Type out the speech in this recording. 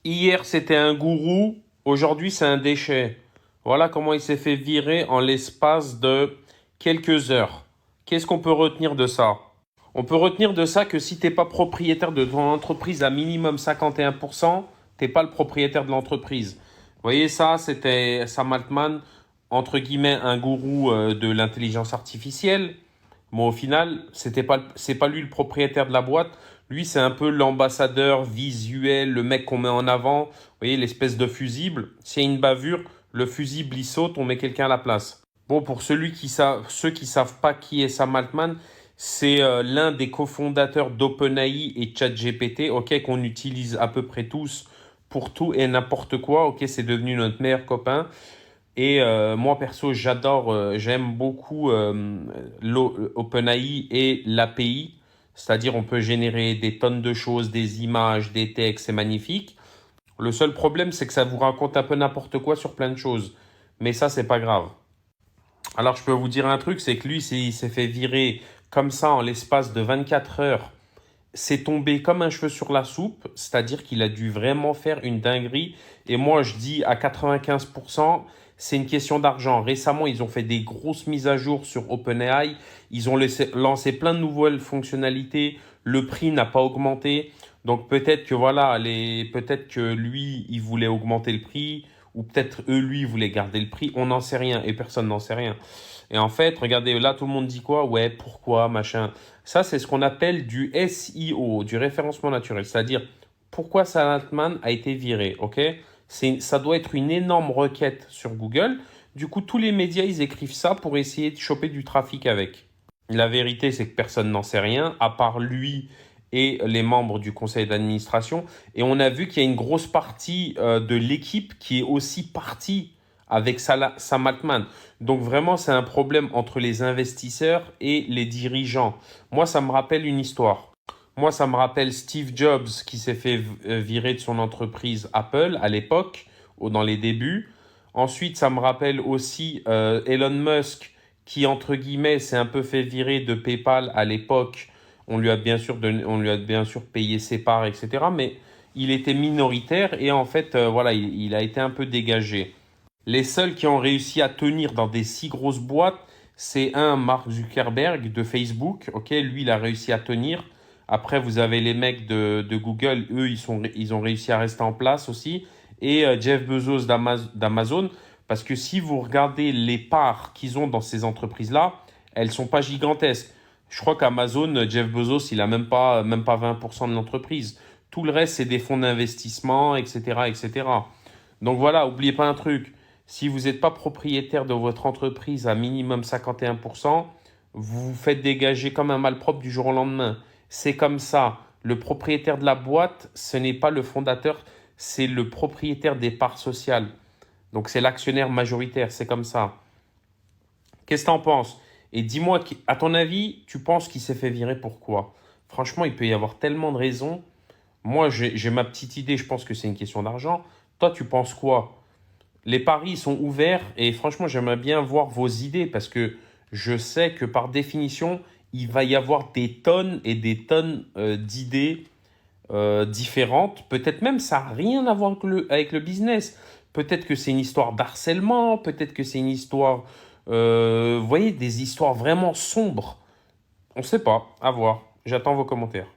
Hier, c'était un gourou, aujourd'hui, c'est un déchet. Voilà comment il s'est fait virer en l'espace de quelques heures. Qu'est-ce qu'on peut retenir de ça? On peut retenir de ça que si t'es pas propriétaire de ton entreprise à minimum 51%, t'es pas le propriétaire de l'entreprise. Vous voyez ça, c'était Sam Altman, entre guillemets, un gourou de l'intelligence artificielle. Bon, au final, c'est pas lui le propriétaire de la boîte. Lui, c'est un peu l'ambassadeur visuel, le mec qu'on met en avant. Vous voyez, l'espèce de fusible. S'il y a une bavure, le fusible, il saute, on met quelqu'un à la place. Bon, pour ceux qui savent pas qui est Sam Altman, c'est l'un des cofondateurs d'OpenAI et ChatGPT, ok, qu'on utilise à peu près tous pour tout et n'importe quoi. Ok, c'est devenu notre meilleur copain. Et moi, perso, j'aime beaucoup OpenAI et l'API. C'est-à-dire, on peut générer des tonnes de choses, des images, des textes, c'est magnifique. Le seul problème, c'est que ça vous raconte un peu n'importe quoi sur plein de choses. Mais ça, c'est pas grave. Alors, je peux vous dire un truc, c'est que lui, il s'est fait virer comme ça en l'espace de 24 heures. C'est tombé comme un cheveu sur la soupe, c'est-à-dire qu'il a dû vraiment faire une dinguerie. Et moi, je dis à 95%, c'est une question d'argent. Récemment, ils ont fait des grosses mises à jour sur OpenAI. Ils ont lancé plein de nouvelles fonctionnalités. Le prix n'a pas augmenté. Donc peut-être que voilà, peut-être que lui, il voulait augmenter le prix, ou peut-être eux, lui, ils voulaient garder le prix. On n'en sait rien et personne n'en sait rien. Et en fait, regardez, là, tout le monde dit quoi? Ouais, pourquoi, machin. Ça, c'est ce qu'on appelle du SEO, du référencement naturel. C'est-à-dire, pourquoi Sam Altman a été viré, ok? Ça doit être une énorme requête sur Google. Du coup, tous les médias, ils écrivent ça pour essayer de choper du trafic avec. La vérité, c'est que personne n'en sait rien, à part lui et les membres du conseil d'administration. Et on a vu qu'il y a une grosse partie de l'équipe qui est aussi partie avec Sam Altman. Donc vraiment, c'est un problème entre les investisseurs et les dirigeants. Moi, ça me rappelle une histoire. Moi, ça me rappelle Steve Jobs qui s'est fait virer de son entreprise Apple à l'époque, dans les débuts. Ensuite, ça me rappelle aussi Elon Musk qui, entre guillemets, s'est un peu fait virer de PayPal à l'époque. On lui a bien sûr payé ses parts, etc. Mais il était minoritaire et en fait, voilà, il a été un peu dégagé. Les seuls qui ont réussi à tenir dans des si grosses boîtes, c'est Mark Zuckerberg de Facebook. Ok, lui, il a réussi à tenir. Après, vous avez les mecs de Google, eux, ils ont réussi à rester en place aussi. Et Jeff Bezos d'Amazon, parce que si vous regardez les parts qu'ils ont dans ces entreprises-là, elles sont pas gigantesques. Je crois qu'Amazon, Jeff Bezos, il a même pas 20% de l'entreprise. Tout le reste, c'est des fonds d'investissement, etc., etc. Donc voilà, oubliez pas un truc. Si vous n'êtes pas propriétaire de votre entreprise à minimum 51%, vous vous faites dégager comme un malpropre du jour au lendemain. C'est comme ça. Le propriétaire de la boîte, ce n'est pas le fondateur, c'est le propriétaire des parts sociales. Donc c'est l'actionnaire majoritaire, c'est comme ça. Qu'est-ce que tu en penses? Et dis-moi, à ton avis, tu penses qu'il s'est fait virer pourquoi? Franchement, il peut y avoir tellement de raisons. Moi, j'ai ma petite idée, je pense que c'est une question d'argent. Toi, tu penses quoi? Les paris sont ouverts et franchement, j'aimerais bien voir vos idées parce que je sais que par définition, il va y avoir des tonnes et des tonnes d'idées différentes. Peut-être même ça n'a rien à voir avec le business. Peut-être que c'est une histoire d'harcèlement, peut-être que c'est une histoire, vous voyez, des histoires vraiment sombres. On ne sait pas, à voir. J'attends vos commentaires.